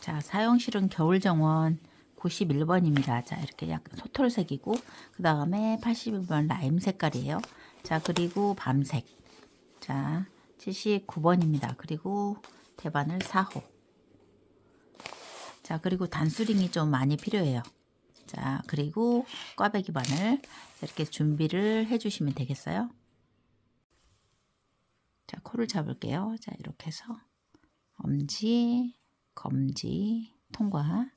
자, 사용실은 겨울정원 91번입니다. 자, 이렇게 약간 소털색이고, 그 다음에 81번 라임 색깔이에요. 자, 그리고 밤색. 자, 79번입니다. 그리고 대바늘 4호. 자, 그리고 단수링이 좀 많이 필요해요. 자, 그리고 꽈배기 바늘. 이렇게 준비를 해주시면 되겠어요. 자, 코를 잡을게요. 자, 이렇게 해서 엄지, 검지, 통과.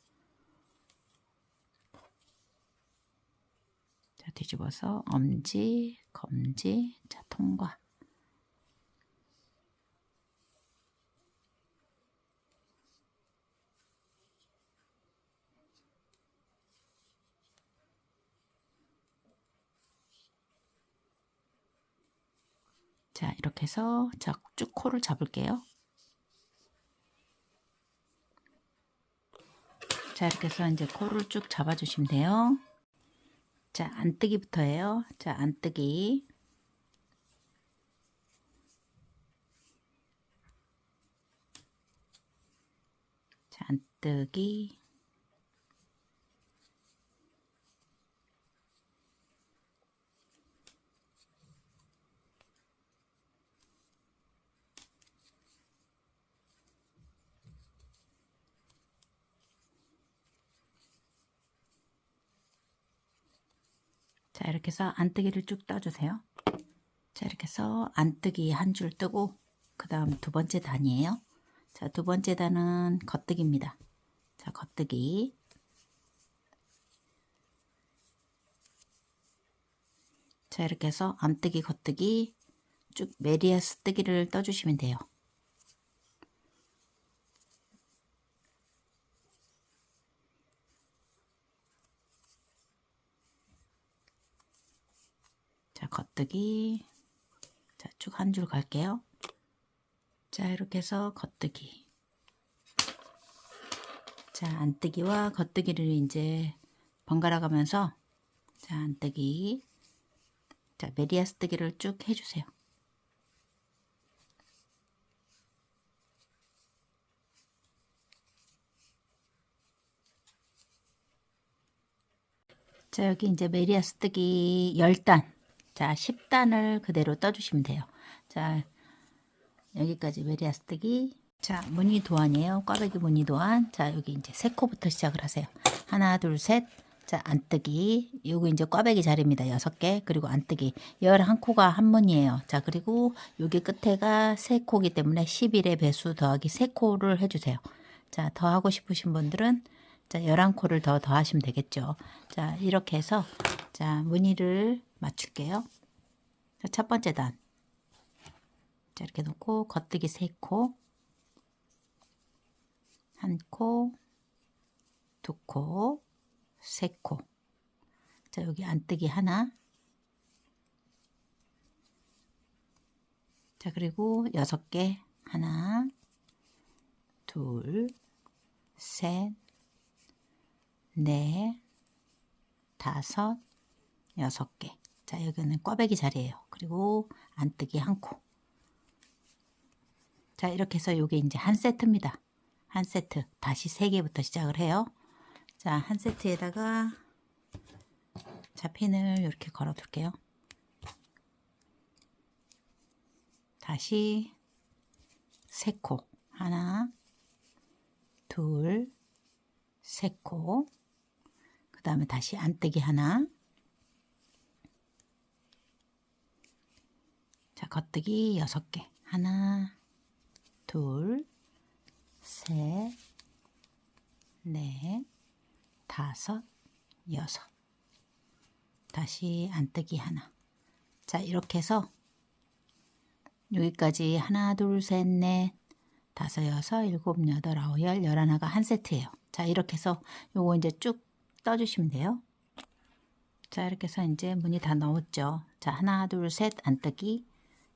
자, 뒤집어서 엄지, 검지, 자, 통과. 자, 이렇게 해서 자, 쭉 코를 잡을게요. 자, 이렇게 해서 이제 코를 쭉 잡아주시면 돼요. 자, 안뜨기부터 해요. 자, 안뜨기. 자, 안뜨기. 자, 이렇게 해서 안뜨기를 쭉 떠주세요. 자, 이렇게 해서 안뜨기 한 줄 뜨고, 그 다음 두 번째 단이에요. 자, 두 번째 단은 겉뜨기입니다. 자, 겉뜨기. 자, 이렇게 해서 안뜨기, 겉뜨기 쭉 메리아스 뜨기를 떠주시면 돼요. 자, 겉뜨기. 자, 쭉 한 줄 갈게요. 자, 이렇게 해서 겉뜨기. 자, 안뜨기와 겉뜨기를 이제 번갈아 가면서 자, 안뜨기. 자, 메리아스 뜨기를 쭉 해주세요. 자, 여기 이제 메리아스 뜨기 10단. 자, 10단을 그대로 떠주시면 돼요. 자, 여기까지 메리아스 뜨기. 자, 무늬 도안이에요. 꽈배기 무늬 도안. 자, 여기 이제 세 코부터 시작을 하세요. 하나, 둘, 셋. 자, 안뜨기. 요거 이제 꽈배기 자리입니다. 6개. 그리고 안뜨기. 11코가 한 무늬예요. 자, 그리고 여기 끝에가 3코기 때문에 11의 배수 더하기 3코를 해주세요. 자, 더 하고 싶으신 분들은 자, 11코를 더 더하시면 되겠죠. 자, 이렇게 해서 자, 무늬를 맞출게요. 자, 첫 번째 단. 자, 이렇게 놓고 겉뜨기 3코. 1코, 2코, 3코. 자, 여기 안뜨기 하나. 자, 그리고 6개. 하나, 둘, 셋, 넷, 다섯, 6개. 자, 여기는 꽈배기 자리예요. 그리고 안뜨기 1코. 자, 이렇게 해서 이게 이제 한 세트입니다. 한 세트. 다시 3개부터 시작을 해요. 자, 한 세트에다가 자, 핀을 이렇게 걸어 둘게요. 다시 3코. 하나, 둘, 3코. 그 다음에 다시 안뜨기 하나. 자, 겉뜨기 6개. 하나, 둘, 셋, 넷, 다섯, 6. 다시 안뜨기 하나. 자, 이렇게 해서 여기까지 하나, 둘, 셋, 넷, 다섯, 여섯, 일곱, 여덟, 아홉, 열, 11가 한 세트예요. 자, 이렇게 해서 요거 이제 쭉 떠주시면 돼요. 자, 이렇게 해서 이제 무늬 다 넣었죠. 자, 하나, 둘, 셋, 안뜨기.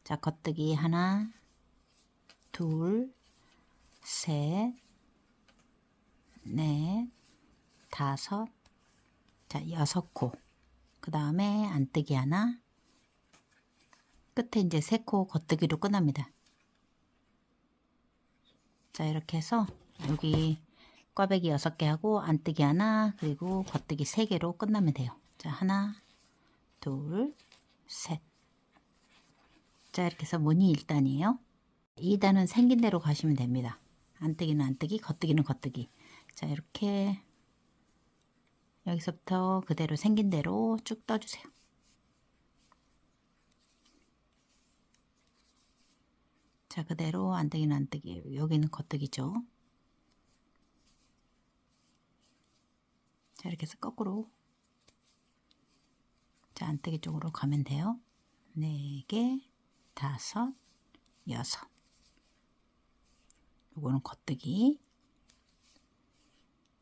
자, 겉뜨기 하나, 둘, 셋, 넷, 다섯, 자, 6코. 그 다음에 안뜨기 하나. 끝에 이제 3코 겉뜨기로 끝납니다. 자, 이렇게 해서 여기 꽈배기 6개 하고 안뜨기 하나 그리고 겉뜨기 3개로 끝나면 돼요. 자, 하나, 둘, 셋. 자, 이렇게 해서 무늬 1단이에요. 2단은 생긴 대로 가시면 됩니다. 안뜨기는 안뜨기, 겉뜨기는 겉뜨기. 자, 이렇게 여기서부터 그대로 생긴 대로 쭉 떠주세요. 자, 그대로 안뜨기는 안뜨기, 여기는 겉뜨기죠. 자, 이렇게 해서 거꾸로 자, 안뜨기 쪽으로 가면 돼요. 4개, 5, 6. 요거는 겉뜨기.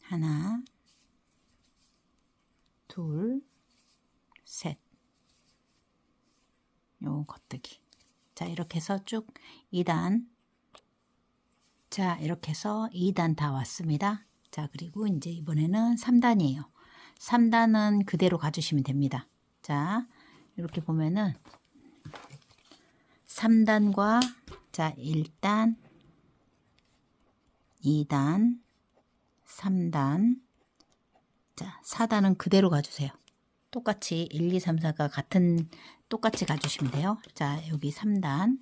하나, 둘, 셋. 요거 겉뜨기. 자, 이렇게 해서 쭉 2단. 자, 이렇게 해서 2단 다 왔습니다. 자, 그리고 이제 이번에는 3단이에요. 3단은 그대로 가주시면 됩니다. 자, 이렇게 보면은 3단과 자, 1단, 2단, 3단, 자, 4단은 그대로 가주세요. 똑같이 1, 2, 3, 4가 같은 똑같이 가주시면 돼요. 자, 여기 3단.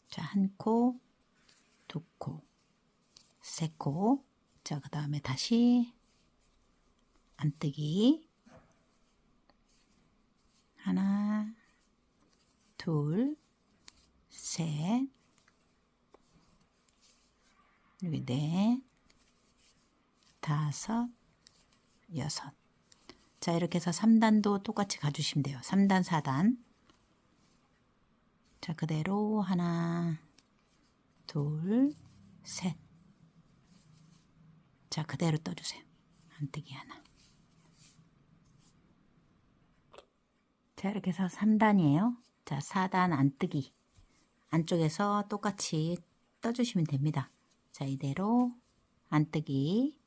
자, 한 코, 두 코, 세 코. 자, 그 다음에 다시 안뜨기. 하나, 둘, 셋, 여기 넷, 다섯, 여섯. 자, 이렇게 해서 3단도 똑같이 가주시면 돼요. 3단, 4단. 자, 그대로 하나, 둘, 셋. 자, 그대로 떠주세요. 안뜨기 하나. 자, 이렇게 해서 3단이에요. 자, 4단 안뜨기. 안쪽에서 똑같이 떠주시면 됩니다. 자, 이대로 안뜨기.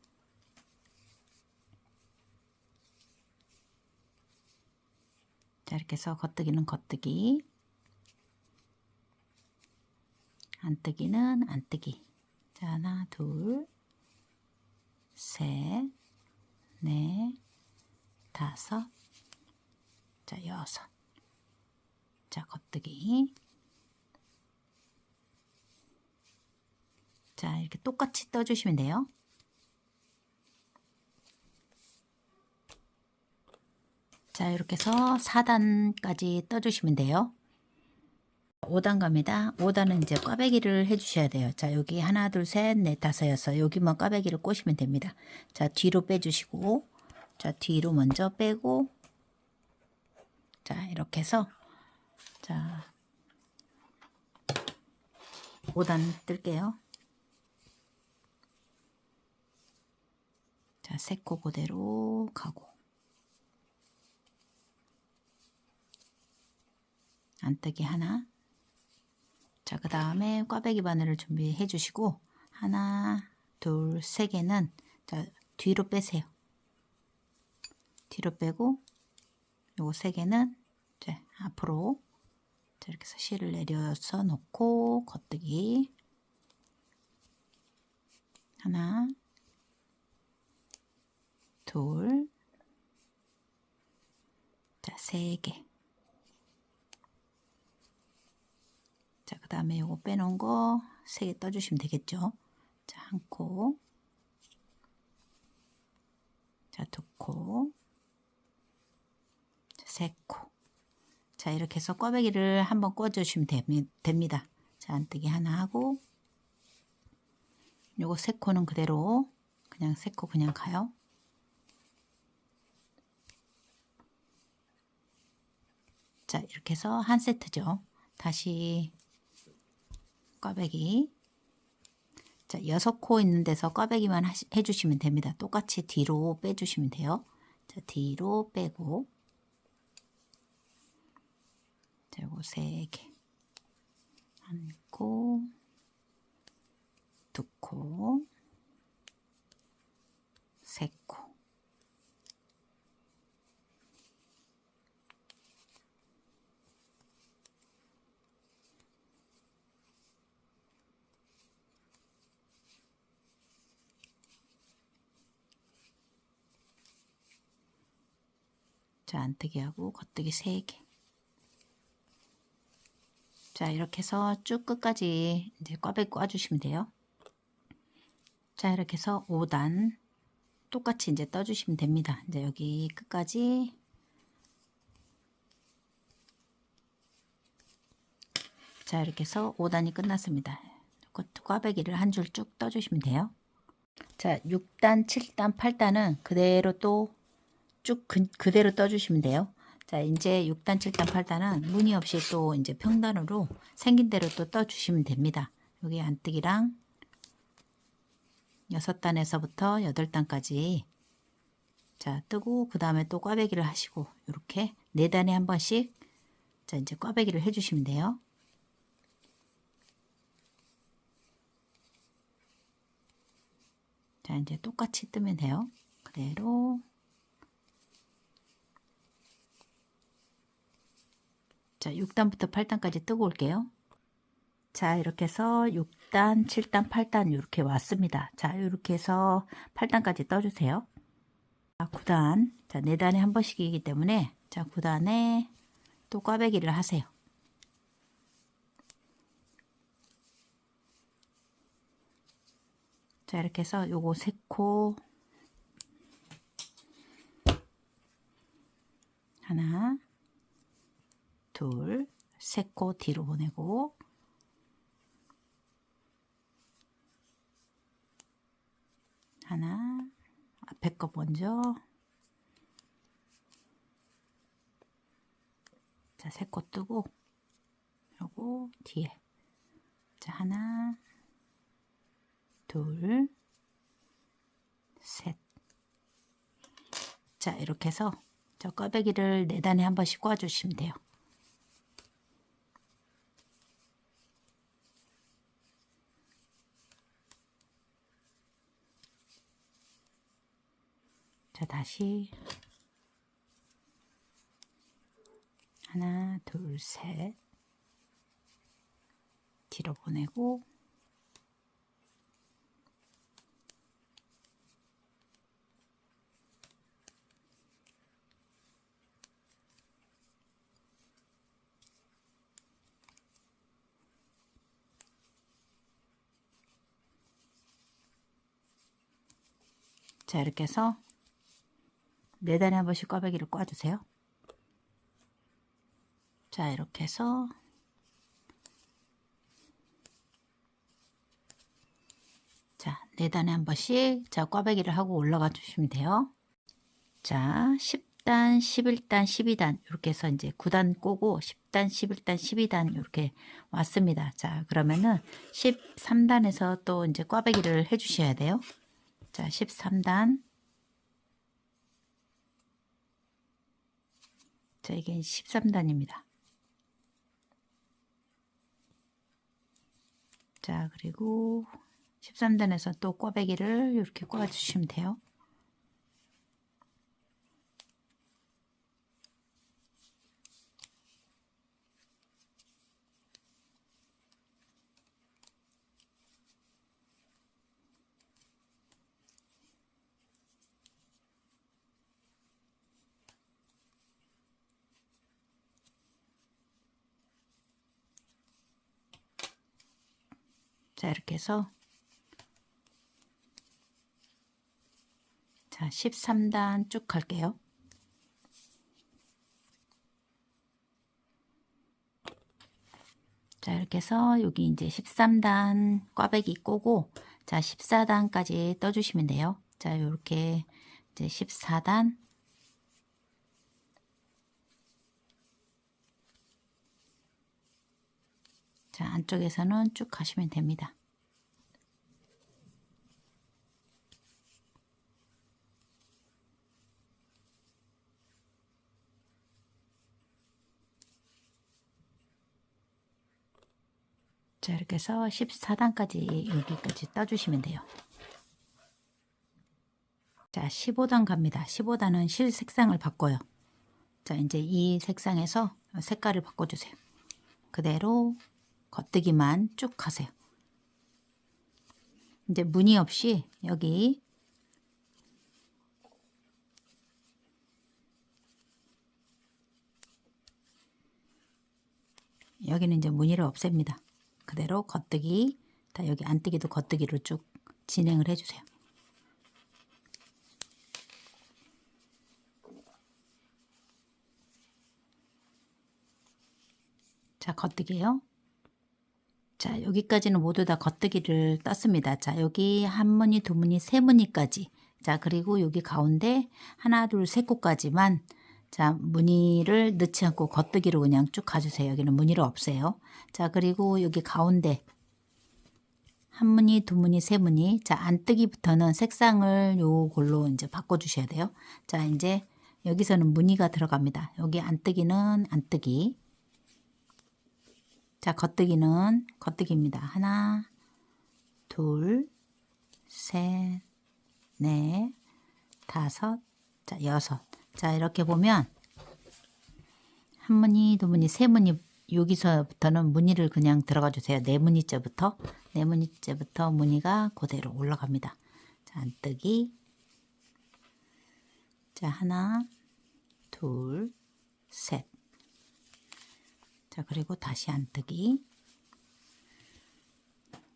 자, 이렇게 해서 겉뜨기는 겉뜨기. 안뜨기는 안뜨기. 자, 하나, 둘, 셋, 넷, 다섯, 자, 여섯. 자, 겉뜨기. 자, 이렇게 똑같이 떠주시면 돼요. 자, 이렇게 해서 4단까지 떠주시면 돼요. 5단 갑니다. 5단은 이제 꽈배기를 해주셔야 돼요. 자, 여기 하나, 둘, 셋, 넷, 다섯, 여섯. 여기만 꽈배기를 꼬시면 됩니다. 자, 뒤로 빼주시고, 자, 뒤로 먼저 빼고, 자, 이렇게 해서, 자, 5단 뜰게요. 자, 세 코 그대로 가고, 안뜨기 하나. 자, 그 다음에 꽈배기 바늘을 준비해 주시고, 하나, 둘, 세 개는, 자, 뒤로 빼세요. 뒤로 빼고, 요거 세 개는, 자, 앞으로, 자, 이렇게 해서 실을 내려서 놓고, 겉뜨기. 하나, 둘, 자, 세 개. 자, 그 다음에 요거 빼놓은 거 3개 떠주시면 되겠죠. 자, 한 코. 자, 두 코. 자, 세 코. 자, 이렇게 해서 꽈배기를 한번 꿔주시면 됩니다. 자, 안뜨기 하나 하고, 요거 세 코는 그대로, 그냥 세 코 그냥 가요. 자, 이렇게 해서 한 세트죠. 다시 꽈배기. 자, 6코 있는 데서 꽈배기만 해주시면 됩니다. 똑같이 뒤로 빼주시면 돼요. 자, 뒤로 빼고. 자, 요거 3개. 한 코, 두 코, 세 코. 자, 안뜨기하고 겉뜨기 3개. 자, 이렇게 해서 쭉 끝까지 이제 꽈배기 꽈주시면 돼요. 자, 이렇게 해서 5단 똑같이 이제 떠주시면 됩니다. 이제 여기 끝까지. 자, 이렇게 해서 5단이 끝났습니다. 꽈배기를 한 줄 쭉 떠주시면 돼요. 자, 6단, 7단, 8단은 그대로 또 쭉 그대로 떠주시면 돼요. 자, 이제 6단, 7단, 8단은 무늬 없이 또 이제 평단으로 생긴 대로 또 떠주시면 됩니다. 여기 안뜨기랑 6단에서부터 8단까지 자, 뜨고 그 다음에 또 꽈배기를 하시고 이렇게 4단에 한 번씩 자, 이제 꽈배기를 해주시면 돼요. 자, 이제 똑같이 뜨면 돼요. 그대로. 자, 6단부터 8단까지 뜨고 올게요. 자, 이렇게 해서 6단, 7단, 8단 이렇게 왔습니다. 자, 이렇게 해서 8단까지 떠주세요. 자, 9단. 자, 4단에 한 번씩이기 때문에 자, 9단에 또 꽈배기를 하세요. 자, 이렇게 해서 요거 3코 하나, 둘, 3코 뒤로 보내고 하나, 앞에 거 먼저 자, 3코 뜨고 요거 뒤에 자, 하나, 둘, 셋. 자, 이렇게 해서 저 꽈배기를 4단에 한 번씩 꽈주시면 돼요. 자, 다시 하나, 둘, 셋 뒤로 보내고 자, 이렇게 해서 4단에 한 번씩 꽈배기를 꽈주세요. 자, 이렇게 해서 자, 4단에 한 번씩 자, 꽈배기를 하고 올라가 주시면 돼요. 자, 10단, 11단, 12단 이렇게 해서 이제 9단 꼬고 10단, 11단, 12단 이렇게 왔습니다. 자, 그러면은 13단에서 또 이제 꽈배기를 해 주셔야 돼요. 자, 13단. 자, 이게 13단입니다. 자, 그리고 13단에서 또 꽈배기를 이렇게 꽈 주시면 돼요. 자, 이렇게 해서 자, 13단 쭉 갈게요. 자, 이렇게 해서 여기 이제 13단 꽈배기 꼬고 자, 14단까지 떠주시면 돼요. 자, 이렇게 이제 14단 자, 안쪽에서는 쭉 가시면 됩니다. 자, 이렇게 해서 14단까지 여기까지 떠주시면 돼요. 자, 15단 갑니다. 15단은 실 색상을 바꿔요. 자, 이제 이 색상에서 색깔을 바꿔주세요. 그대로 겉뜨기만 쭉 하세요. 이제 무늬 없이 여기 여기는 이제 무늬를 없앱니다. 그대로 겉뜨기, 다 여기 안뜨기도 겉뜨기로 쭉 진행을 해주세요. 자, 겉뜨기요. 자, 여기까지는 모두 다 겉뜨기를 떴습니다. 자, 여기 한 무늬, 두 무늬, 세 무늬까지. 자, 그리고 여기 가운데 하나, 둘, 셋 곳까지만 자, 무늬를 넣지 않고 겉뜨기로 그냥 쭉 가주세요. 여기는 무늬를 없애요. 자, 그리고 여기 가운데 한 무늬, 두 무늬, 세 무늬. 자, 안뜨기부터는 색상을 요걸로 이제 바꿔주셔야 돼요. 자, 이제 여기서는 무늬가 들어갑니다. 여기 안뜨기는 안뜨기. 자, 겉뜨기는 겉뜨기입니다. 하나, 둘, 셋, 넷, 다섯, 자, 여섯. 자, 이렇게 보면 한 무늬, 두 무늬, 세 무늬 여기서부터는 무늬를 그냥 들어가 주세요. 네 무늬째부터 무늬가 그대로 올라갑니다. 자, 안뜨기. 자, 하나, 둘, 셋. 자, 그리고 다시 안뜨기.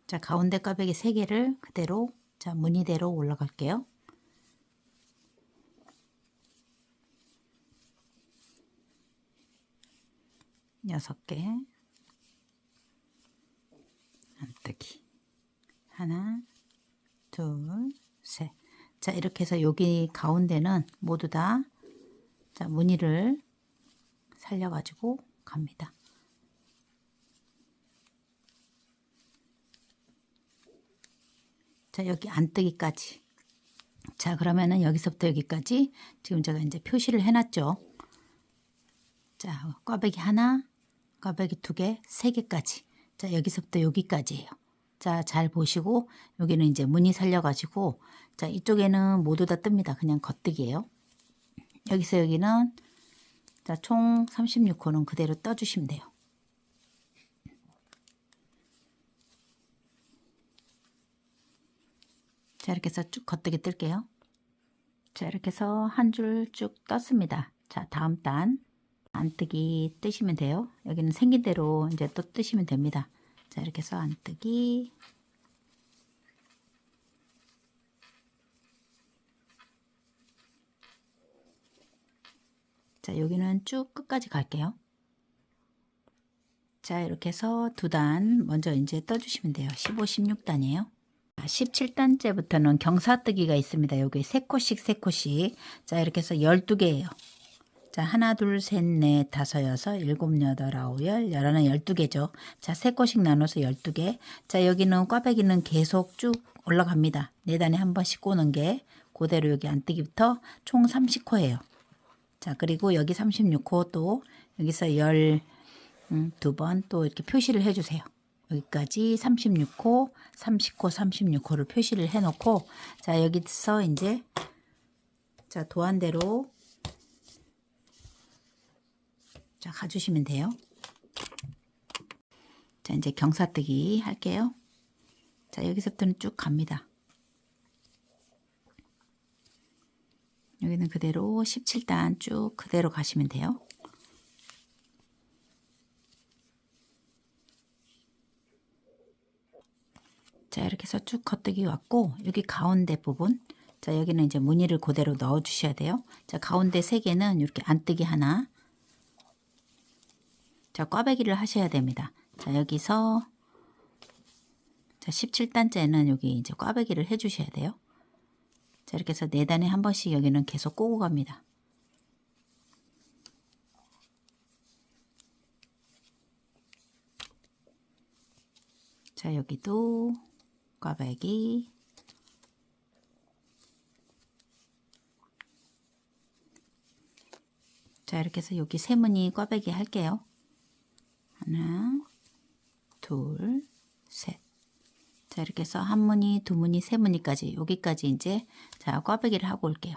자, 가운데 꽈배기 3개를 그대로 자, 무늬대로 올라갈게요. 여섯 개 안뜨기. 하나, 둘, 셋. 자, 이렇게 해서 여기 가운데는 모두 다 자, 무늬를 살려가지고 갑니다. 자, 여기 안뜨기까지. 자, 그러면은 여기서부터 여기까지 지금 제가 이제 표시를 해놨죠. 자, 꽈배기 하나, 꽈배기 2개, 3개까지. 자, 여기서부터 여기까지예요. 자, 잘 보시고 여기는 이제 무늬 살려가지고 자, 이쪽에는 모두 다 뜹니다. 그냥 겉뜨기예요. 여기서 여기는 자, 총 36호는 그대로 떠주시면 돼요. 자, 이렇게 해서 쭉 겉뜨기 뜰게요. 자, 이렇게 해서 한 줄 쭉 떴습니다. 자, 다음 단 안뜨기 뜨시면 돼요. 여기는 생긴 대로 이제 또 뜨시면 됩니다. 자, 이렇게 해서 안뜨기. 자, 여기는 쭉 끝까지 갈게요. 자, 이렇게 해서 두 단 먼저 이제 떠주시면 돼요. 15, 16단이에요. 17단째부터는 경사뜨기가 있습니다. 여기 3코씩 3코씩. 자, 이렇게 해서 12개예요. 자, 하나, 둘, 셋, 넷, 다섯, 여섯, 일곱, 여덟, 아홉, 열, 열하나 12개죠. 자, 3코씩 나눠서 12개. 자, 여기는 꽈배기는 계속 쭉 올라갑니다. 4단에 한 번씩 꼬는 게 그대로 여기 안뜨기부터 총 30코예요. 자, 그리고 여기 36코 또 여기서 12번 또 이렇게 표시를 해주세요. 여기까지 36코, 30코, 36코를 표시를 해놓고 자, 여기서 이제 자, 도안대로 자, 가주시면 돼요. 자, 이제 경사뜨기 할게요. 자, 여기서부터는 쭉 갑니다. 여기는 그대로 17단 쭉 그대로 가시면 돼요. 자, 이렇게 해서 쭉 겉뜨기 왔고 여기 가운데 부분 자, 여기는 이제 무늬를 그대로 넣어 주셔야 돼요. 자, 가운데 3개는 이렇게 안뜨기 하나. 자, 꽈배기를 하셔야 됩니다. 자, 여기서 자, 17단째는 여기 이제 꽈배기를 해 주셔야 돼요. 자, 이렇게 해서 4단에 한 번씩 여기는 계속 꼬고 갑니다. 자, 여기도 꽈배기. 자, 이렇게 해서 여기 세 무늬 꽈배기 할게요. 하나, 둘, 셋. 자, 이렇게 해서 한 무늬, 두 무늬, 세 무늬까지 여기까지 이제 자, 꽈배기를 하고 올게요.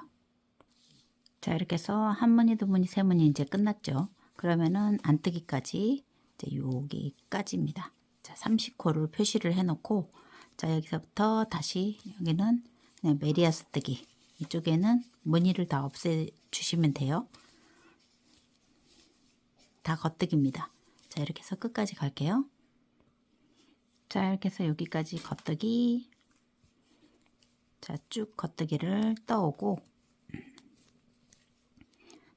자, 이렇게 해서 한 무늬, 두 무늬, 세 무늬 이제 끝났죠. 그러면은 안뜨기까지 이제 여기까지입니다. 자, 30코를 표시를 해 놓고 자, 여기서부터 다시 여기는 그냥 메리아스 뜨기. 이쪽에는 무늬를 다 없애 주시면 돼요. 다 겉뜨기입니다. 자, 이렇게 해서 끝까지 갈게요. 자, 이렇게 해서 여기까지 겉뜨기. 자, 쭉 겉뜨기를 떠오고,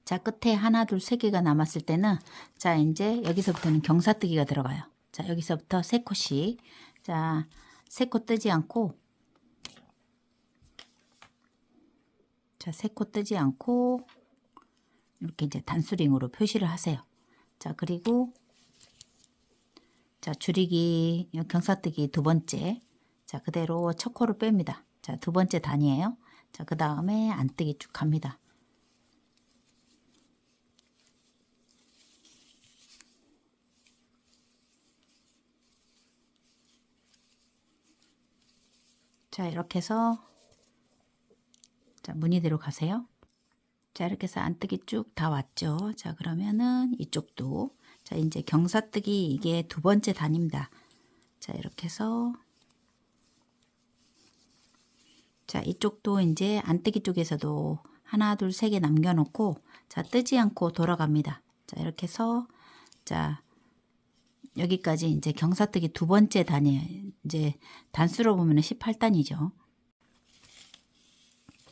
자, 끝에 하나, 둘, 세 개가 남았을 때는, 자, 이제 여기서부터는 경사뜨기가 들어가요. 자, 여기서부터 세 코씩. 자, 세 코 뜨지 않고, 자, 세 코 뜨지 않고, 이렇게 이제 단수링으로 표시를 하세요. 자, 그리고, 자, 줄이기, 경사뜨기 두 번째. 자, 그대로 첫 코를 뺍니다. 자, 두 번째 단이에요. 자, 그 다음에 안뜨기 쭉 갑니다. 자, 이렇게 해서, 자, 무늬대로 가세요. 자, 이렇게 해서 안뜨기 쭉 다 왔죠. 자, 그러면은 이쪽도, 자, 이제 경사뜨기 이게 두 번째 단입니다. 자, 이렇게 해서, 자, 이쪽도 이제 안뜨기 쪽에서도 하나, 둘, 세 개 남겨놓고, 자, 뜨지 않고 돌아갑니다. 자, 이렇게 해서, 자, 여기까지 이제 경사뜨기 두 번째 단이에요. 이제 단수로 보면 18단이죠.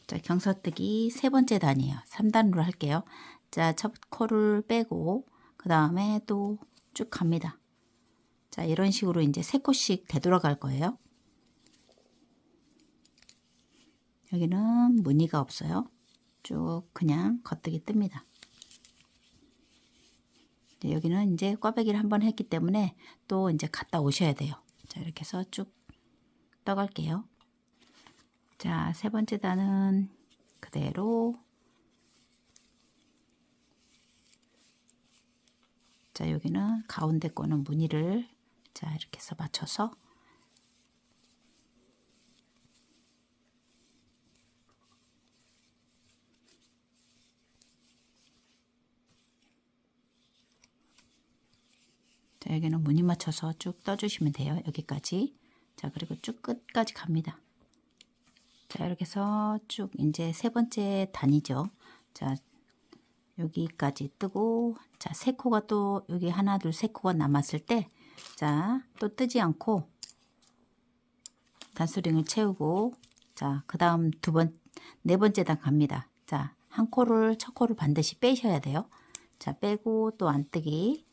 자, 경사뜨기 세 번째 단이에요. 3단으로 할게요. 자, 첫 코를 빼고, 그 다음에 또 쭉 갑니다. 자, 이런 식으로 이제 세 코씩 되돌아갈 거예요. 여기는 무늬가 없어요. 쭉 그냥 겉뜨기 뜹니다. 여기는 이제 꽈배기를 한번 했기 때문에 또 이제 갔다 오셔야 돼요. 자, 이렇게 해서 쭉 떠갈게요. 자, 세 번째 단은 그대로, 자, 여기는 가운데 거는 무늬를, 자, 이렇게 해서 맞춰서, 자, 여기는 무늬 맞춰서 쭉 떠주시면 돼요. 여기까지. 자, 그리고 쭉 끝까지 갑니다. 자, 이렇게 해서 쭉 이제 세 번째 단이죠. 자, 여기까지 뜨고, 자, 세 코가 또 여기 하나, 둘, 세 코가 남았을 때, 자, 또 뜨지 않고 단수링을 채우고, 자, 그 다음 네 번째 단 갑니다. 자, 한 코를, 첫 코를 반드시 빼셔야 돼요. 자, 빼고 또 안뜨기.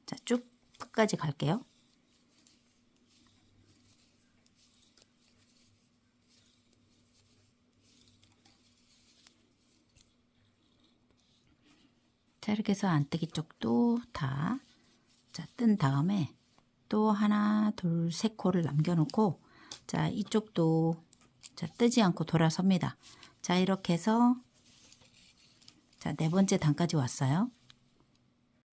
자, 쭉 끝까지 갈게요. 자, 이렇게 해서 안뜨기 쪽도 다, 자, 뜬 다음에 또 하나, 둘, 세 코를 남겨놓고, 자, 이쪽도, 자, 뜨지 않고 돌아섭니다. 자, 이렇게 해서, 자, 네 번째 단까지 왔어요.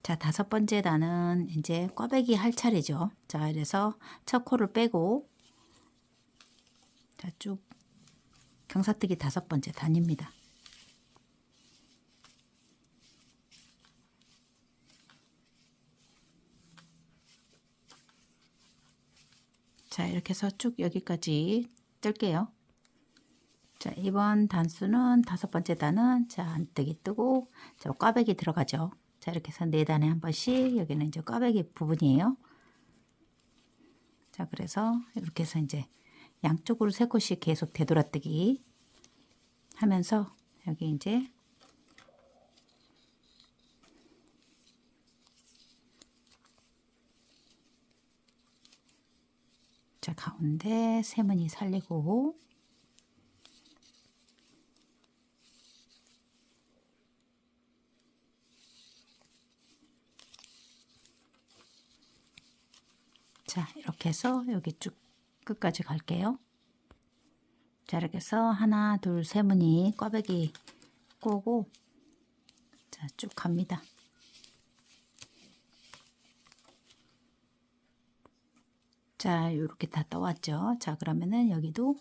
자, 다섯 번째 단은 이제 꽈배기 할 차례죠. 자, 그래서 첫 코를 빼고, 자, 쭉 경사뜨기 다섯 번째 단입니다. 자, 이렇게 해서 쭉 여기까지 뜰게요. 자, 이번 단수는 다섯 번째 단은, 자, 안뜨기 뜨고, 자, 꽈배기 들어가죠. 자, 이렇게 해서 네 단에 한 번씩, 여기는 이제 꽈배기 부분이에요. 자, 그래서 이렇게 해서 이제 양쪽으로 세 코씩 계속 되돌아뜨기 하면서, 여기 이제 자, 가운데 세무늬 살리고, 자, 이렇게 해서 여기 쭉 끝까지 갈게요. 자, 이렇게 해서 하나, 둘, 세 무늬 꽈배기 꼬고, 자, 쭉 갑니다. 자, 이렇게 다 떠왔죠. 자, 그러면은 여기도,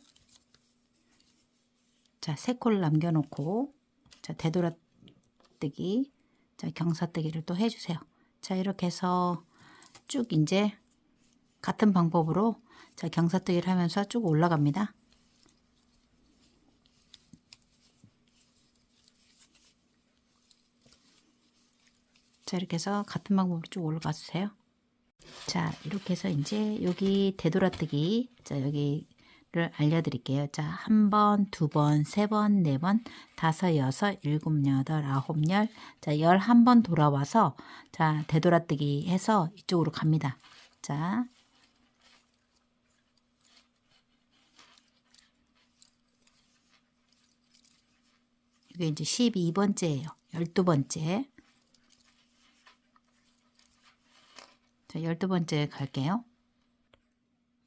자, 세 코를 남겨놓고, 자, 되돌아뜨기, 자, 경사뜨기를 또 해주세요. 자, 이렇게 해서 쭉 이제 같은 방법으로, 자, 경사뜨기를 하면서 쭉 올라갑니다. 자, 이렇게 해서 같은 방법으로 쭉 올라가 주세요. 자, 이렇게 해서 이제 여기 되돌아뜨기, 자, 여기를 알려드릴게요. 자, 한 번, 두 번, 세 번, 네 번, 다섯, 여섯, 일곱, 여덟, 아홉, 열. 자, 11번 돌아와서, 자, 되돌아뜨기 해서 이쪽으로 갑니다. 자, 이게 이제 12번째예요. 12번째. 자, 12번째 갈게요.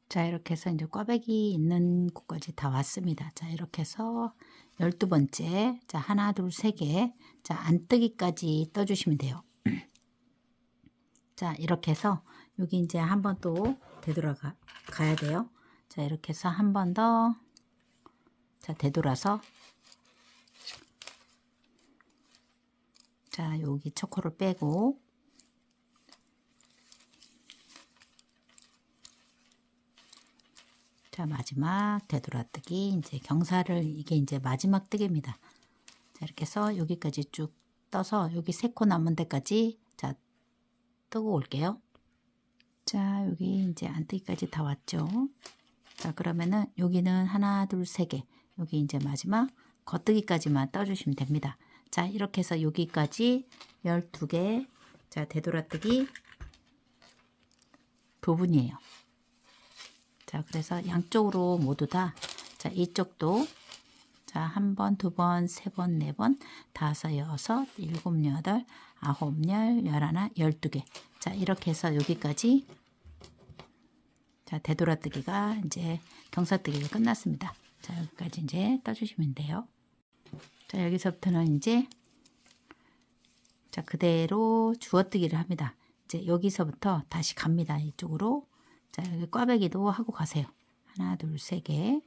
자, 이렇게 해서 이제 꽈배기 있는 곳까지 다 왔습니다. 자, 이렇게 해서 12번째. 자, 하나, 둘, 세 개. 자, 안뜨기까지 떠주시면 돼요. 자, 이렇게 해서 여기 이제 한 번 또 되돌아가야 돼요. 자, 이렇게 해서 한 번 더. 자, 되돌아서. 자, 여기 초코를 빼고. 자, 마지막 되돌아뜨기. 이제 경사를, 이게 이제 마지막 뜨기입니다. 자, 이렇게 해서 여기까지 쭉 떠서 여기 3코 남은 데까지 자, 뜨고 올게요. 자, 여기 이제 안뜨기까지 다 왔죠. 자, 그러면은 여기는 하나, 둘, 세 개. 여기 이제 마지막 겉뜨기까지만 떠주시면 됩니다. 자, 이렇게 해서 여기까지 12개. 자, 되돌아뜨기 부분이에요. 자, 그래서 양쪽으로 모두 다, 자, 이쪽도, 자, 한 번, 두 번, 세 번, 네 번, 다섯, 여섯, 일곱, 여덟, 아홉, 열, 열하나, 12개. 자, 이렇게 해서 여기까지, 자, 되돌아뜨기가 이제 경사뜨기가 끝났습니다. 자, 여기까지 이제 떠주시면 돼요. 자, 여기서부터는 이제, 자, 그대로 주워뜨기를 합니다. 이제 여기서부터 다시 갑니다. 이쪽으로. 자, 여기 꽈배기도 하고 가세요. 하나, 둘, 세 개.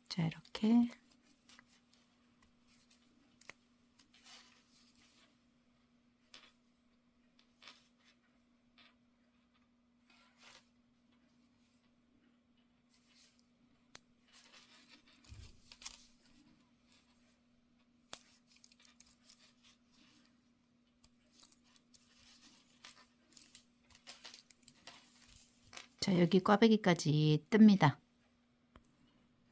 자, 이렇게. 자, 여기 꽈배기까지 뜹니다.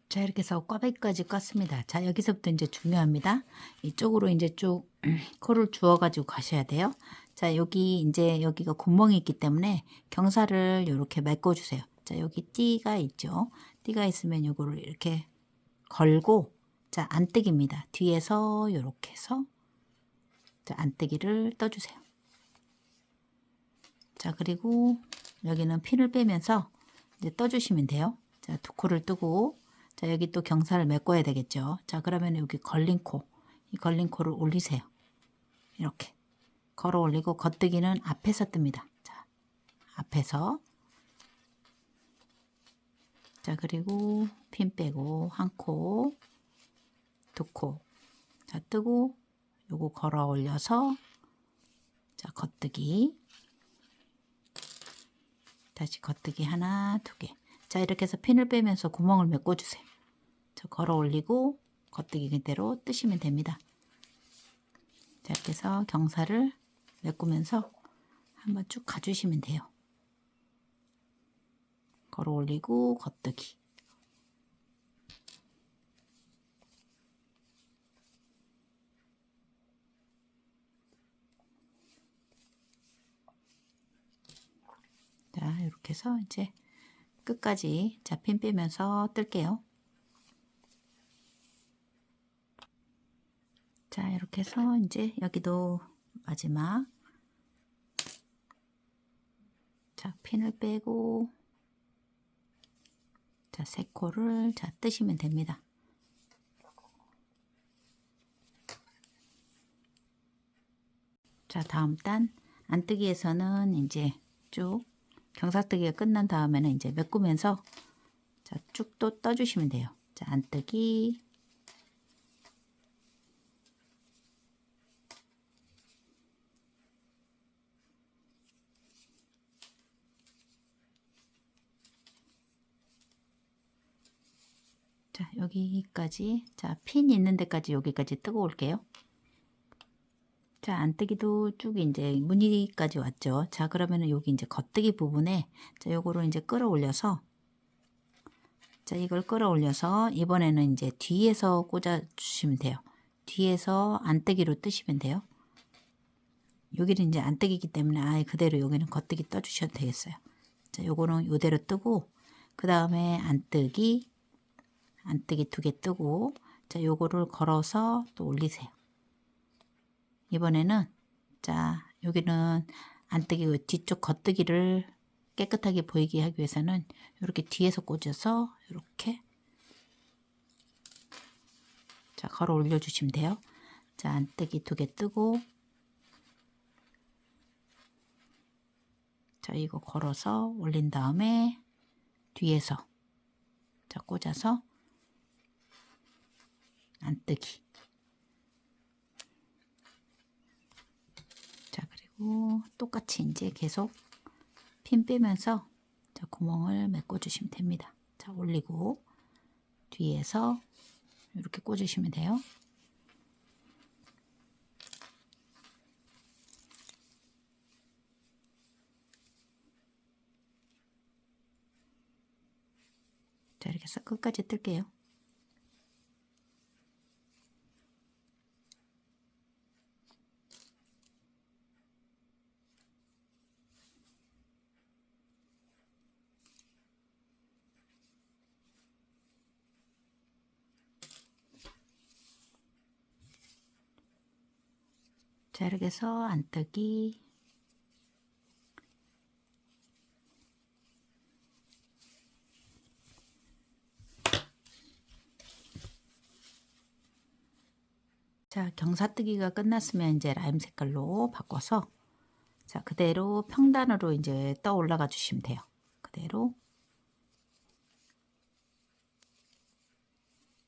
자, 이렇게 해서 꽈배기까지 껐습니다. 자, 여기서부터 이제 중요합니다. 이쪽으로 이제 쭉 코를 주워 가지고 가셔야 돼요. 자, 여기 이제 여기가 구멍이 있기 때문에 경사를 이렇게 메꿔 주세요. 자, 여기 띠가 있죠. 띠가 있으면 요거를 이렇게 걸고, 자, 안뜨기입니다. 뒤에서 이렇게 해서, 자, 안뜨기를 떠주세요. 자, 그리고 여기는 핀을 빼면서 이제 떠주시면 돼요. 자, 두 코를 뜨고, 자, 여기 또 경사를 메꿔야 되겠죠. 자, 그러면 여기 걸린 코, 이 걸린 코를 올리세요. 이렇게 걸어 올리고 겉뜨기는 앞에서 뜹니다. 자, 앞에서. 자, 그리고 핀 빼고 한 코, 두 코. 자, 뜨고 요거 걸어 올려서, 자, 겉뜨기. 다시 겉뜨기 하나, 두 개. 자, 이렇게 해서 핀을 빼면서 구멍을 메꿔주세요. 자, 걸어 올리고 겉뜨기 그대로 뜨시면 됩니다. 자, 이렇게 해서 경사를 메꾸면서 한번 쭉 가주시면 돼요. 걸어 올리고 겉뜨기. 자, 이렇게 해서 이제 끝까지 자, 핀 빼면서 뜰게요. 자, 이렇게 해서 이제 여기도 마지막, 자, 핀을 빼고, 자, 세 코를 자, 뜨시면 됩니다. 자, 다음 단 안뜨기에서는 이제 쭉 경사뜨기가 끝난 다음에는 이제 메꾸면서, 자, 쭉 또 떠주시면 돼요. 자, 안뜨기. 자, 여기까지, 자, 핀 있는 데까지 여기까지 뜨고 올게요. 자, 안뜨기도 쭉 이제 무늬까지 왔죠. 자, 그러면은 여기 이제 겉뜨기 부분에, 자, 요거를 이제 끌어올려서, 자, 이걸 끌어올려서 이번에는 이제 뒤에서 꽂아 주시면 돼요. 뒤에서 안뜨기로 뜨시면 돼요. 여기는 이제 안뜨기이기 때문에 아예 그대로 여기는 겉뜨기 떠주셔도 되겠어요. 자, 요거는 요대로 뜨고, 그 다음에 안뜨기 두 개 뜨고, 자, 요거를 걸어서 또 올리세요. 이번에는, 자, 여기는 안뜨기 뒤쪽 겉뜨기를 깨끗하게 보이게 하기 위해서는 이렇게 뒤에서 꽂아서 이렇게, 자, 걸어 올려 주시면 돼요. 자, 안뜨기 두 개 뜨고, 자, 이거 걸어서 올린 다음에 뒤에서, 자, 꽂아서 안뜨기. 자, 그리고 똑같이 이제 계속 핀 빼면서, 자, 구멍을 메꿔 주시면 됩니다. 자, 올리고 뒤에서 이렇게 꽂으시면 돼요. 자, 이렇게 해서 끝까지 뜰게요. 자, 이렇게 해서 안뜨기, 자, 경사뜨기가 끝났으면 이제 라임 색깔로 바꿔서, 자, 그대로 평단으로 이제 떠 올라가 주시면 돼요. 그대로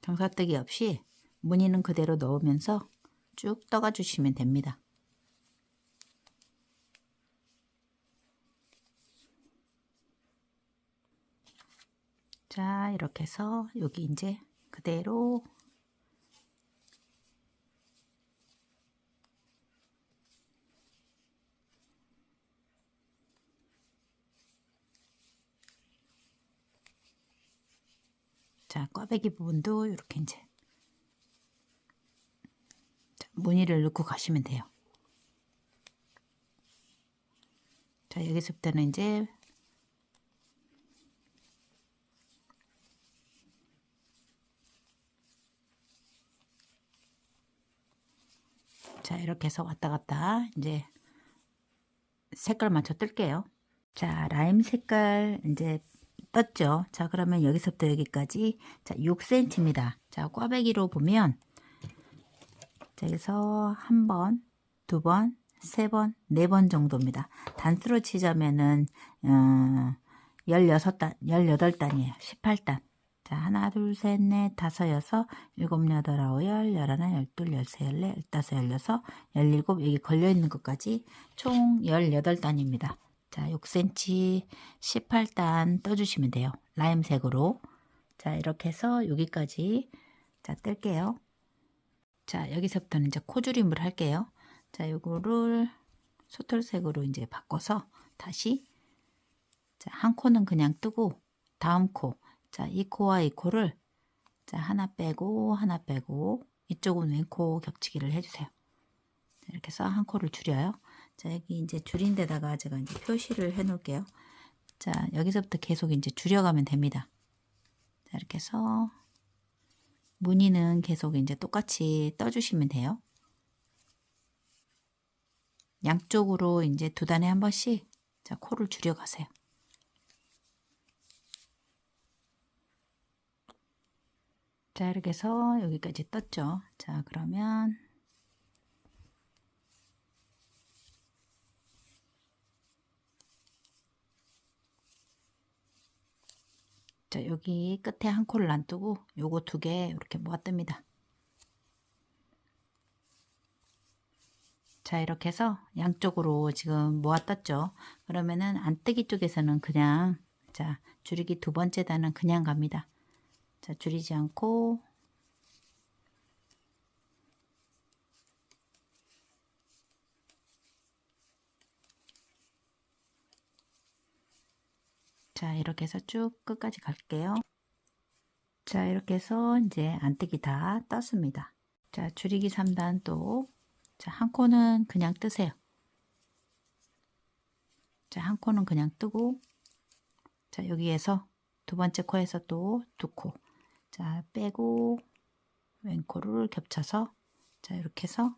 경사뜨기 없이 무늬는 그대로 넣으면서 쭉 떠가 주시면 됩니다. 자, 이렇게 해서 여기 이제 그대로, 자, 꽈배기 부분도 이렇게 이제, 자, 무늬를 넣고 가시면 돼요. 자, 여기서부터는 이제, 자, 이렇게 해서 왔다 갔다 이제 색깔 맞춰 뜰게요. 자, 라임 색깔 이제 떴죠. 자, 그러면 여기서부터 여기까지, 자, 6cm입니다. 자, 꽈배기로 보면, 자, 여기서 한 번, 두 번, 세 번, 네 번 정도입니다. 단수로 치자면은 16단, 18단이에요. 18단. 자, 하나, 둘, 셋, 넷, 다섯, 여섯, 일곱, 여덟, 아홉, 열, 열하나, 열둘, 열세, 열네, 열다섯, 열여섯, 열일곱, 여기 걸려있는 것까지 총 18단입니다. 자, 6cm 18단 떠주시면 돼요. 라임색으로. 자, 이렇게 해서 여기까지, 자, 뜰게요. 자, 여기서부터는 이제 코줄임을 할게요. 자, 요거를 솥털색으로 이제 바꿔서 다시, 자, 한 코는 그냥 뜨고, 다음 코, 자, 이 코와 이 코를, 자, 하나 빼고 하나 빼고, 이쪽은 왼코 겹치기를 해주세요. 자, 이렇게 해서 한 코를 줄여요. 자, 여기 이제 줄인 데다가 제가 이제 표시를 해 놓을게요. 자, 여기서부터 계속 이제 줄여가면 됩니다. 자, 이렇게 해서 무늬는 계속 이제 똑같이 떠주시면 돼요. 양쪽으로 이제 두 단에 한 번씩, 자, 코를 줄여가세요. 자, 이렇게 해서 여기까지 떴죠. 자, 그러면, 자, 여기 끝에 한 코를 안 뜨고 요거 두 개 이렇게 모아뜹니다. 자, 이렇게 해서 양쪽으로 지금 모아떴죠. 그러면은 안뜨기 쪽에서는 그냥, 자, 줄이기 두 번째 단은 그냥 갑니다. 자, 줄이지 않고 자, 이렇게 해서 쭉 끝까지 갈게요. 자, 이렇게 해서 이제 안뜨기 다 떴습니다. 자, 줄이기 3단 또, 자, 한 코는 그냥 뜨세요. 자, 한 코는 그냥 뜨고, 자, 여기에서 두 번째 코에서 또 두 코. 자, 빼고, 왼코를 겹쳐서, 자, 이렇게 해서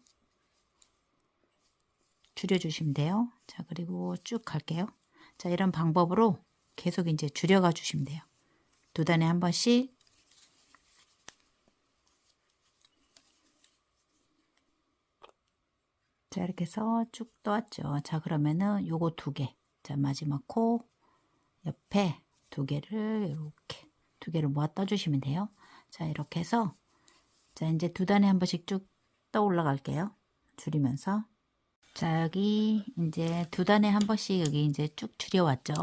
줄여주시면 돼요. 자, 그리고 쭉 갈게요. 자, 이런 방법으로 계속 이제 줄여가 주시면 돼요. 두 단에 한 번씩. 자, 이렇게 해서 쭉 떠왔죠. 자, 그러면은 요거 두 개. 자, 마지막 코 옆에 두 개를 이렇게 두 개를 모아 떠주시면 돼요. 자, 이렇게 해서 자, 이제 두 단에 한 번씩 쭉 떠 올라갈게요. 줄이면서. 자, 여기 이제 두 단에 한 번씩 여기 이제 쭉 줄여왔죠.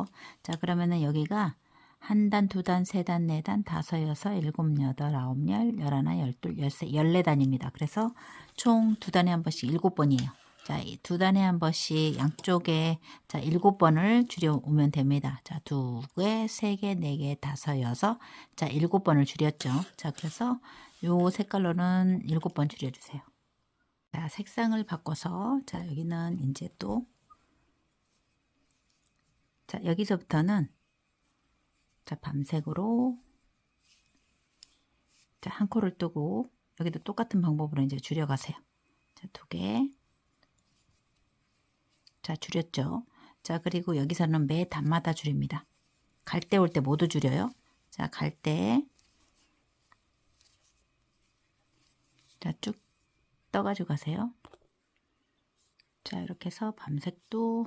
자, 그러면은 여기가 한 단, 두 단, 세 단, 네 단, 다섯, 여섯, 일곱, 여덟, 아홉, 열, 열하나, 열둘, 열세, 14단입니다. 그래서 총 두 단에 한 번씩 7번이에요. 자, 이 두 단에 한 번씩 양쪽에 자, 7번을 줄여오면 됩니다. 자, 두 개, 세 개, 네 개, 다섯, 여섯. 자, 7번을 줄였죠. 자, 그래서 요 색깔로는 7번 줄여주세요. 자, 색상을 바꿔서 자, 여기는 이제 또 자, 여기서부터는 자, 밤색으로 자, 한 코를 뜨고 여기도 똑같은 방법으로 이제 줄여가세요. 자, 두 개. 자, 줄였죠. 자, 그리고 여기서는 매 단마다 줄입니다. 갈 때 올 때 모두 줄여요. 자, 갈 때 자, 쭉 떠가지고 가세요. 자, 이렇게 해서 밤색도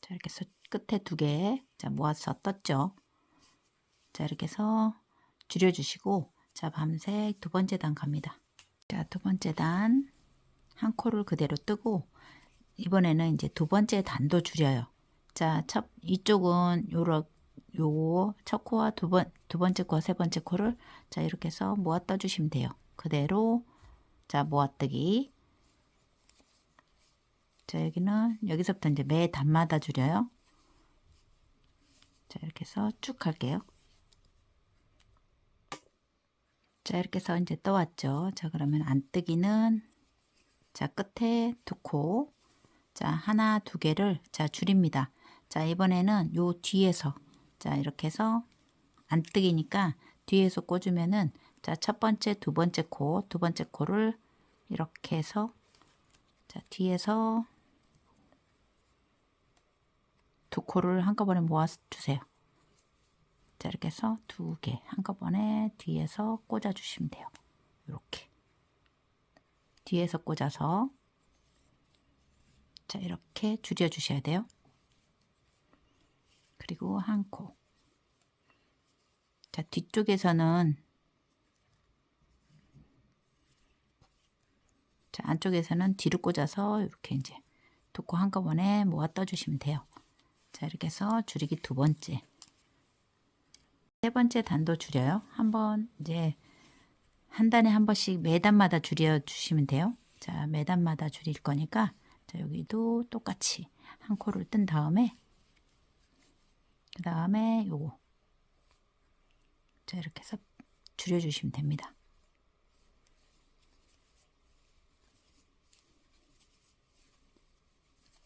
자, 이렇게 해서 끝에 두 개 자, 모아서 떴죠. 자, 이렇게 해서 줄여주시고 자, 밤색 두 번째 단 갑니다. 자, 두 번째 단 한 코를 그대로 뜨고 이번에는 이제 두 번째 단도 줄여요. 자, 이쪽은 요거 첫 코와 두 번째 코와 세 번째 코를 자, 이렇게 해서 모아 떠주시면 돼요. 그대로 자, 모아뜨기. 자, 여기는 여기서부터 이제 매 단마다 줄여요. 자, 이렇게 해서 쭉 갈게요. 자, 이렇게 해서 이제 떠왔죠. 자, 그러면 안뜨기는 자, 끝에 두 코. 자, 하나, 두 개를 자, 줄입니다. 자, 이번에는 요 뒤에서 자, 이렇게 해서 안뜨기니까 뒤에서 꽂으면은 자, 첫 번째, 두 번째 코, 두 번째 코를 이렇게 해서 자, 뒤에서 두 코를 한꺼번에 모아 주세요. 자, 이렇게 해서 두 개 한꺼번에 뒤에서 꽂아 주시면 돼요. 이렇게 뒤에서 꽂아서 자, 이렇게 줄여 주셔야 돼요. 그리고 한 코. 자, 뒤쪽에서는 자, 안쪽에서는 뒤로 꽂아서 이렇게 이제 두 코 한꺼번에 모아 떠주시면 돼요. 자, 이렇게 해서 줄이기 두 번째. 세 번째 단도 줄여요. 한번 이제 한 단에 한 번씩 매 단마다 줄여 주시면 돼요. 자, 매 단마다 줄일 거니까 자, 여기도 똑같이 한 코를 뜬 다음에 그 다음에 요거 자, 이렇게 해서 줄여 주시면 됩니다.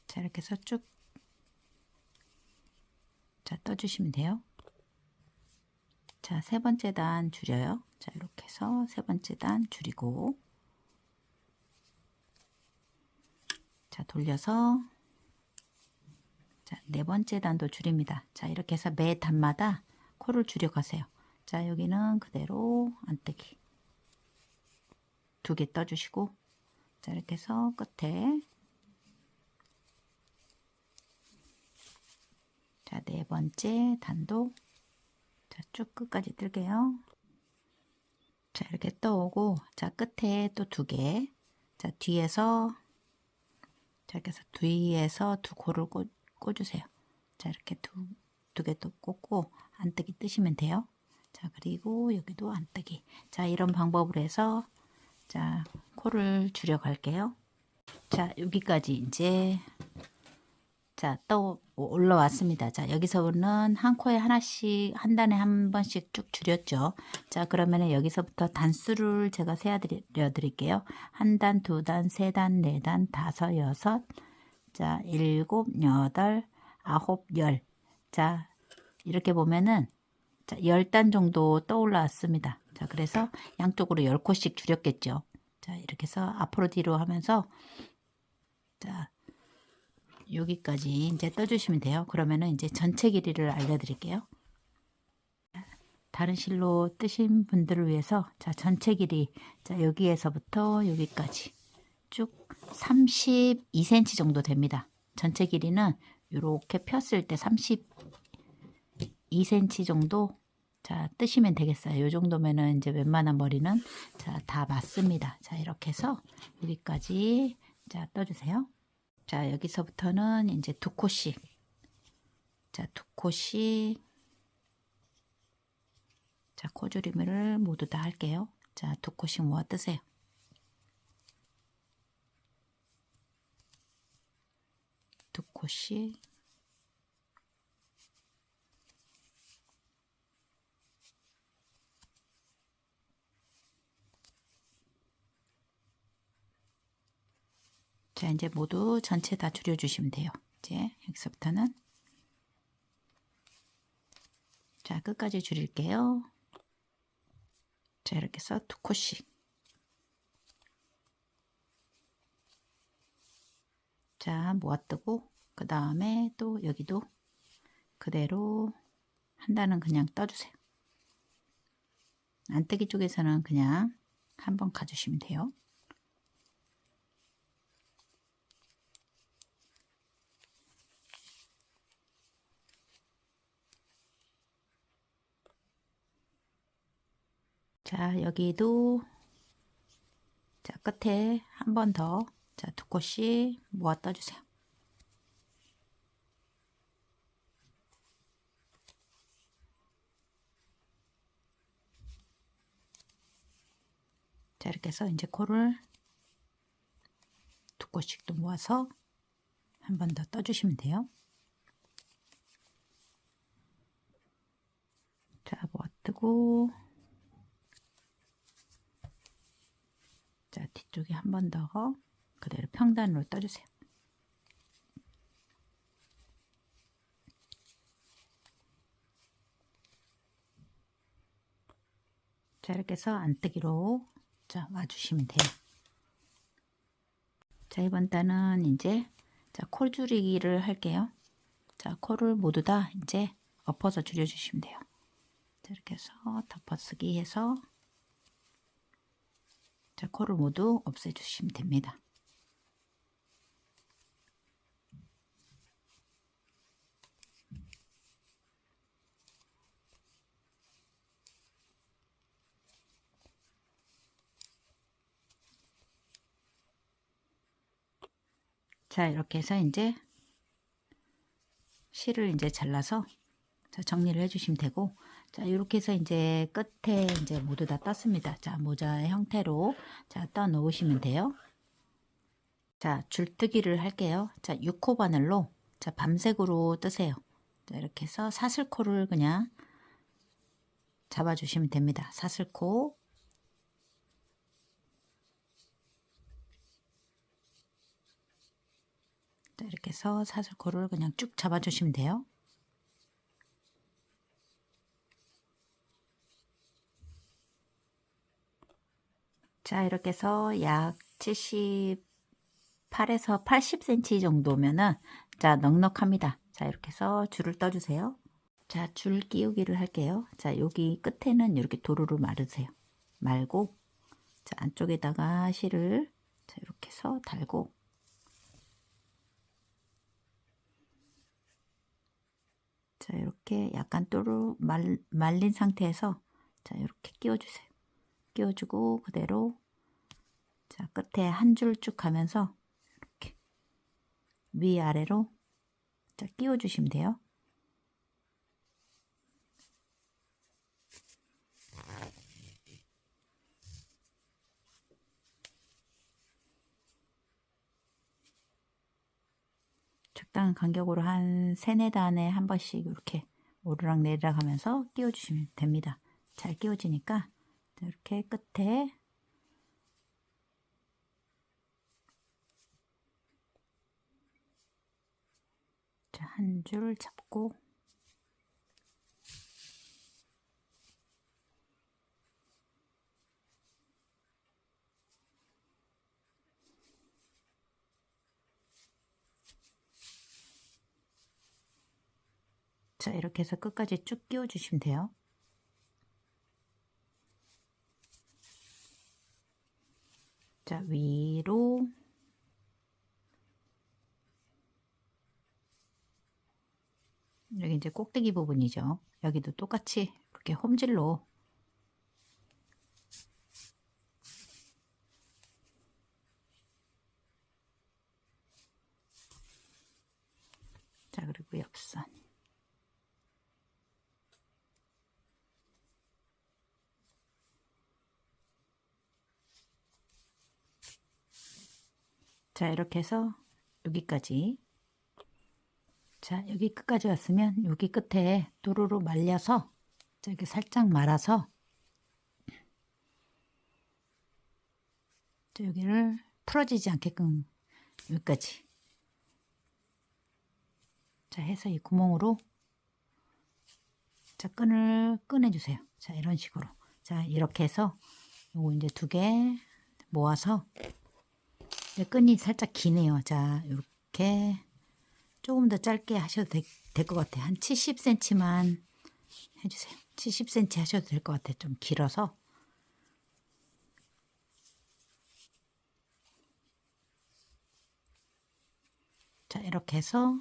자, 이렇게 해서 쭉 자, 떠주시면 돼요. 자, 세 번째 단 줄여요. 자, 이렇게 해서 세 번째 단 줄이고 자, 돌려서 자, 네 번째 단도 줄입니다. 자, 이렇게 해서 매 단마다 코를 줄여 가세요. 자, 여기는 그대로 안뜨기 두 개 떠주시고 자, 이렇게 해서 끝에 자, 네 번째 단도 자, 쭉 끝까지 뜰게요. 자, 이렇게 떠오고 자, 끝에 또 두 개. 자, 뒤에서 자, 이렇게 해서 뒤에서 두 코를 꽂으세요. 자, 이렇게 두 개 또 꽂고 안뜨기 뜨시면 돼요. 자, 그리고 여기도 안뜨기. 자, 이런 방법으로 해서 자, 코를 줄여 갈게요. 자, 여기까지 이제 자, 또 올라왔습니다. 자, 여기서는 한 코에 하나씩, 한 단에 한 번씩 쭉 줄였죠. 자, 그러면은 여기서부터 단수를 제가 세어 드릴게요. 한 단, 두 단, 세 단, 네 단, 다섯, 여섯, 자, 일곱, 여덟, 아홉, 열. 자, 이렇게 보면은 자, 10단 정도 떠올라왔습니다. 자, 그래서 양쪽으로 10코씩 줄였겠죠. 자, 이렇게 해서 앞으로 뒤로 하면서 자, 여기까지 이제 떠주시면 돼요. 그러면은 이제 전체 길이를 알려드릴게요. 다른 실로 뜨신 분들을 위해서 자, 전체 길이 자, 여기에서부터 여기까지 쭉 32cm 정도 됩니다. 전체 길이는 이렇게 폈을 때 32cm 정도 자, 뜨시면 되겠어요. 이 정도면은 이제 웬만한 머리는 자, 다 맞습니다. 자, 이렇게 해서 여기까지 자, 떠주세요. 자, 여기서부터는 이제 두 코씩 자, 두 코씩 자, 코줄임을 모두 다 할게요. 자, 두 코씩 모아 뜨세요. 두 코씩 자, 이제 모두 전체 다 줄여주시면 돼요. 이제 여기서부터는 자, 끝까지 줄일게요. 자, 이렇게 해서 두 코씩 자, 모아뜨고 그 다음에 또 여기도 그대로 한 단은 그냥 떠주세요. 안뜨기 쪽에서는 그냥 한번 가주시면 돼요. 자, 여기도 자, 끝에 한 번 더 자, 두 코씩 모아 떠주세요. 자, 이렇게 해서 이제 코를 두 코씩 또 모아서 한 번 더 떠주시면 돼요. 자, 모아 뜨고 자, 뒤쪽에 한 번 더 그대로 평단으로 떠주세요. 자, 이렇게 해서 안뜨기로 자, 와주시면 돼요. 자, 이번 단은 이제 자, 코 줄이기를 할게요. 자, 코를 모두 다 이제 엎어서 줄여주시면 돼요. 자, 이렇게 해서 덮어쓰기 해서 자, 코를 모두 없애주시면 됩니다. 자, 이렇게 해서 이제 실을 이제 잘라서 자, 정리를 해주시면 되고, 자, 이렇게 해서 이제 끝에 이제 모두 다 떴습니다. 자, 모자의 형태로 자, 떠 놓으시면 돼요. 자, 줄뜨기를 할게요. 자, 6코 바늘로 자, 밤색으로 뜨세요. 자, 이렇게 해서 사슬코를 그냥 잡아주시면 됩니다. 사슬코. 자, 이렇게 해서 사슬코를 그냥 쭉 잡아주시면 돼요. 자, 이렇게 해서 약 78에서 80cm 정도면은 자, 넉넉합니다. 자, 이렇게 해서 줄을 떠주세요. 자, 줄 끼우기를 할게요. 자, 여기 끝에는 이렇게 도루를 말으세요. 말고 자, 안쪽에다가 실을 자, 이렇게 해서 달고 자, 이렇게 약간 또르 말린 상태에서 자, 이렇게 끼워주세요. 끼워주고 그대로 자, 끝에 한 줄 쭉 가면서 이렇게 위아래로 자, 끼워주시면 돼요. 적당한 간격으로 한 3-4단에 한 번씩 이렇게 오르락 내리락 하면서 끼워주시면 됩니다. 잘 끼워지니까 이렇게 끝에 한 줄 잡고 자, 이렇게 해서 끝까지 쭉 끼워 주시면 돼요. 자, 위로 여기 이제 꼭대기 부분이죠. 여기도 똑같이 이렇게 홈질로 자, 그리고 옆선 자, 이렇게 해서 여기까지 자, 여기 끝까지 왔으면 여기 끝에 도로로 말려서 자, 이렇게 살짝 말아서 자, 여기를 풀어지지 않게끔 여기까지 자, 해서 이 구멍으로 자, 끈을 꺼내주세요. 자, 이런 식으로 자, 이렇게 해서 요거 이제 2개 모아서 끈이 살짝 기네요. 자, 이렇게 조금 더 짧게 하셔도 될 것 같아요. 한 70cm만 해주세요. 70cm 하셔도 될 것 같아요. 좀 길어서. 자, 이렇게 해서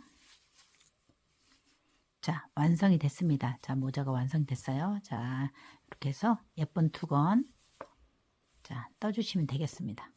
자, 완성이 됐습니다. 자, 모자가 완성됐어요. 자, 이렇게 해서 예쁜 투건 자, 떠주시면 되겠습니다.